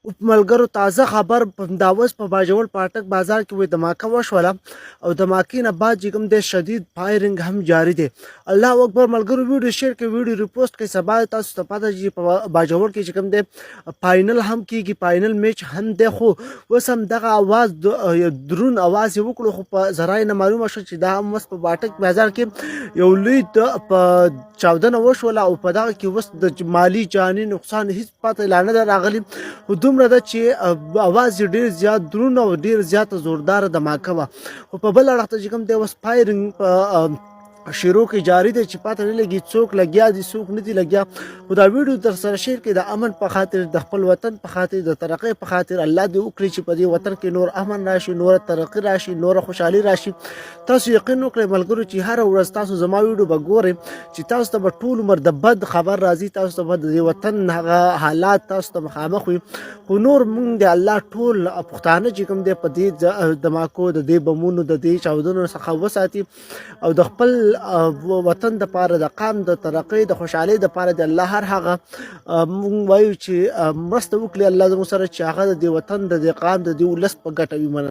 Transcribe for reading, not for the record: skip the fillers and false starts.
ملګرو تازه خبر دا اوس په باجوړ پاټک بازار کې وې دماکه وشوله او دماکې نه بعد چې کوم دی شدید فایرنګ هم جاری دی. الله اکبر. ملګرو ویډیو شیر کړئ، ویډیو ریپوسټ کړئ. سبا تاسو ته پته چې په باجوړ کې چې کوم دی فاینل هم کیږي، فاینل میچ هم دی، خو اوس هم دغه اواز درون اواز یې وکړو، خو په ذرایع نه معلومه شوه چې دا هم اوس په پاټک بازار کې یو لوی په چاودنه وشوله او په دغه کې اوس د مالي جاني نقصان هیڅ پته لا نه ده راغلی. دومره ده چې اواز یې ډېر زیات دروند او ډېر زیاته زورداره دماکه وه. خو په بل اړخ ته چې کوم دی اوس فایرنګ په شروع کې جاری دی چې پته نه لګي څوک لګیا دي څوک نه دي لګیا. خو دا ویډیو در سره شیر کړئ د امن په خاطر، د خپل وطن په خاطر، د ترقۍ په خاطر. الله دې وکړي چې په دې وطن کې نور امن راشي، نور ترقي راشي، نور خوشحالي راشي. تاسو یقین وکړئ ملګرو چې هره ورځ تاسو زما ویډیو به ګورئ چې تاسو ته به ټول عمر د بد خبر راځي، تاسو ته به د دې وطن هغه حالات تاسو ته مخامخ وي. خو نور مونږ د الله ټول پښتانه چې کوم دی په دې دماکو د دې بمونو د دې چاودنو څخه وساتي او د خپل وطن د پاره، د قام د ترقۍ د خوشحالۍ د پاره د الله هر هغه مونږ وایو چې مرسته وکړي الله زموږ سره چې هغه د دې وطن د دې قام د دې ولس په ګټه وي.